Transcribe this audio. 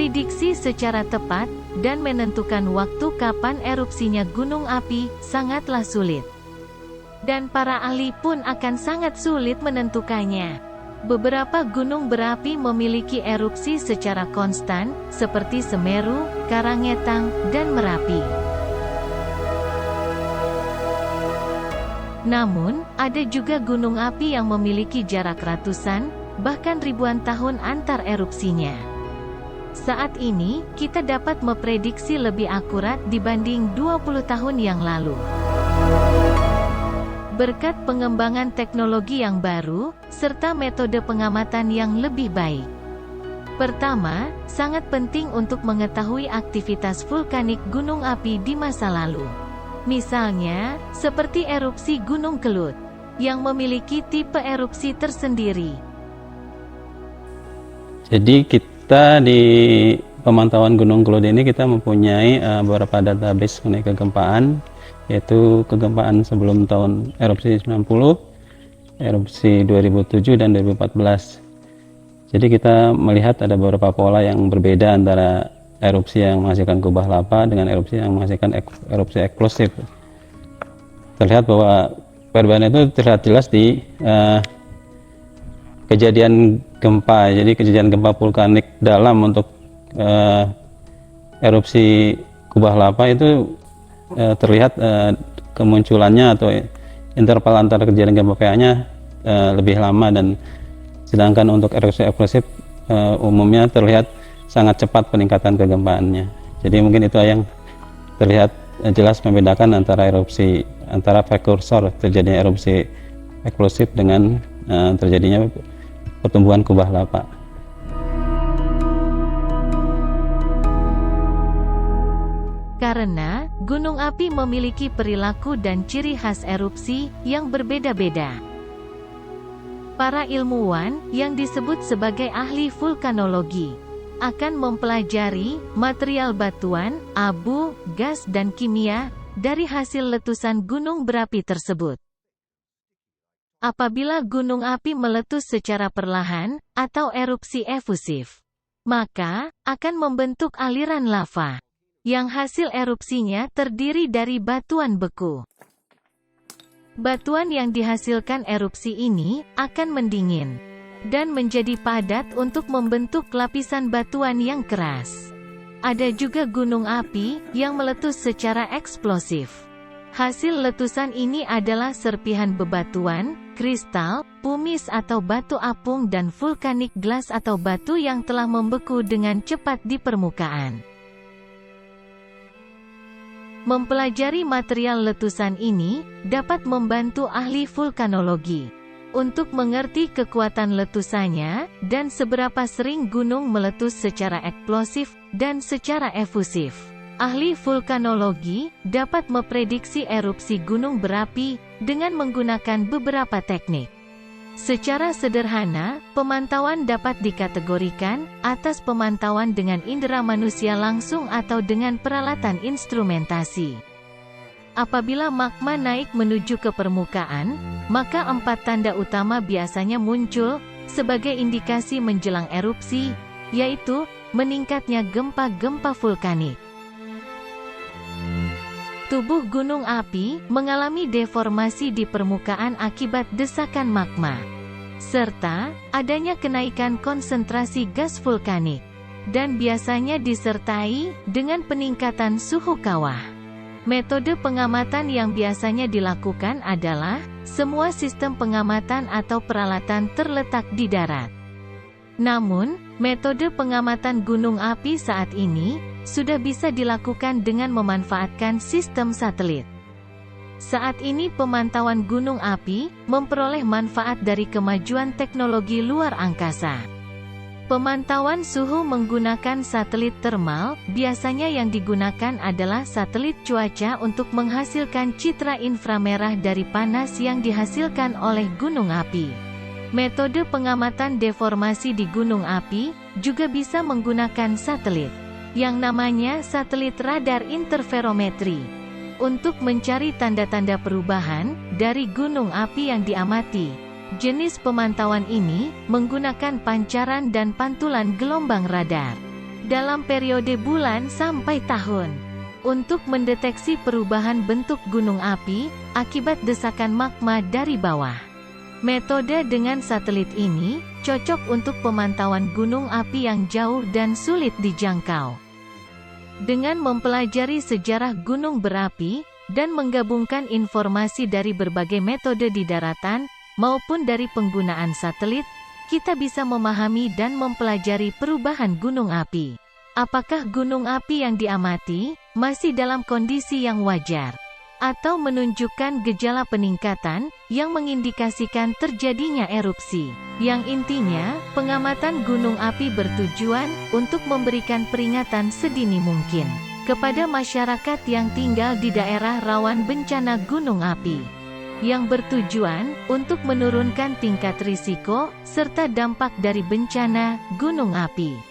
Memprediksi secara tepat dan menentukan waktu kapan erupsinya gunung api sangatlah sulit. Dan para ahli pun akan sangat sulit menentukannya. Beberapa gunung berapi memiliki erupsi secara konstan, seperti Semeru, Karangetang, dan Merapi. Namun, ada juga gunung api yang memiliki jarak ratusan, bahkan ribuan tahun antar erupsinya. Saat ini, kita dapat memprediksi lebih akurat dibanding 20 tahun yang lalu. Berkat pengembangan teknologi yang baru, serta metode pengamatan yang lebih baik. Pertama, sangat penting untuk mengetahui aktivitas vulkanik gunung api di masa lalu. Misalnya, seperti erupsi Gunung Kelut, yang memiliki tipe erupsi tersendiri. Jadi kita di pemantauan Gunung Kelut ini kita mempunyai beberapa database mengenai kegempaan, yaitu kegempaan sebelum tahun erupsi 90, erupsi 2007 dan 2014. Jadi kita melihat ada beberapa pola yang berbeda antara erupsi yang menghasilkan kubah lava dengan erupsi yang menghasilkan erupsi eksplosif. Terlihat bahwa perubahan itu terlihat jelas di kejadian gempa. Jadi kejadian gempa vulkanik dalam untuk erupsi kubah lava itu terlihat kemunculannya atau interval antara kejadian gempa PA-nya lebih lama, dan sedangkan untuk erupsi eksplosif umumnya terlihat sangat cepat peningkatan kegempaannya. Jadi mungkin itu yang terlihat jelas membedakan antara prekursor terjadinya erupsi eksplosif dengan terjadinya pertumbuhan kubah lava. Karena gunung api memiliki perilaku dan ciri khas erupsi yang berbeda-beda. Para ilmuwan, yang disebut sebagai ahli vulkanologi, akan mempelajari material batuan, abu, gas dan kimia dari hasil letusan gunung berapi tersebut. Apabila gunung api meletus secara perlahan, atau erupsi efusif, maka akan membentuk aliran lava, yang hasil erupsinya terdiri dari batuan beku. Batuan yang dihasilkan erupsi ini akan mendingin dan menjadi padat untuk membentuk lapisan batuan yang keras. Ada juga gunung api yang meletus secara eksplosif. Hasil letusan ini adalah serpihan bebatuan, kristal, pumice atau batu apung dan vulkanik glass atau batu yang telah membeku dengan cepat di permukaan. Mempelajari material letusan ini dapat membantu ahli vulkanologi untuk mengerti kekuatan letusannya dan seberapa sering gunung meletus secara eksplosif dan secara efusif. Ahli vulkanologi dapat memprediksi erupsi gunung berapi dengan menggunakan beberapa teknik. Secara sederhana, pemantauan dapat dikategorikan atas pemantauan dengan indera manusia langsung atau dengan peralatan instrumentasi. Apabila magma naik menuju ke permukaan, maka 4 tanda utama biasanya muncul sebagai indikasi menjelang erupsi, yaitu meningkatnya gempa-gempa vulkanik. Tubuh gunung api mengalami deformasi di permukaan akibat desakan magma, serta adanya kenaikan konsentrasi gas vulkanik, dan biasanya disertai dengan peningkatan suhu kawah. Metode pengamatan yang biasanya dilakukan adalah semua sistem pengamatan atau peralatan terletak di darat. Namun, metode pengamatan gunung api saat ini sudah bisa dilakukan dengan memanfaatkan sistem satelit. Saat ini pemantauan gunung api memperoleh manfaat dari kemajuan teknologi luar angkasa. Pemantauan suhu menggunakan satelit termal, biasanya yang digunakan adalah satelit cuaca untuk menghasilkan citra inframerah dari panas yang dihasilkan oleh gunung api. Metode pengamatan deformasi di gunung api juga bisa menggunakan satelit, yang namanya satelit radar interferometri, untuk mencari tanda-tanda perubahan dari gunung api yang diamati. Jenis pemantauan ini menggunakan pancaran dan pantulan gelombang radar. dalam periode bulan sampai tahun. Untuk mendeteksi perubahan bentuk gunung api akibat desakan magma dari bawah. Metode dengan satelit ini cocok untuk pemantauan gunung api yang jauh dan sulit dijangkau. Dengan mempelajari sejarah gunung berapi dan menggabungkan informasi dari berbagai metode di daratan maupun dari penggunaan satelit, kita bisa memahami dan mempelajari perubahan gunung api. Apakah gunung api yang diamati masih dalam kondisi yang wajar, atau menunjukkan gejala peningkatan yang mengindikasikan terjadinya erupsi? Yang intinya, pengamatan gunung api bertujuan untuk memberikan peringatan sedini mungkin kepada masyarakat yang tinggal di daerah rawan bencana gunung api, yang bertujuan untuk menurunkan tingkat risiko serta dampak dari bencana gunung api.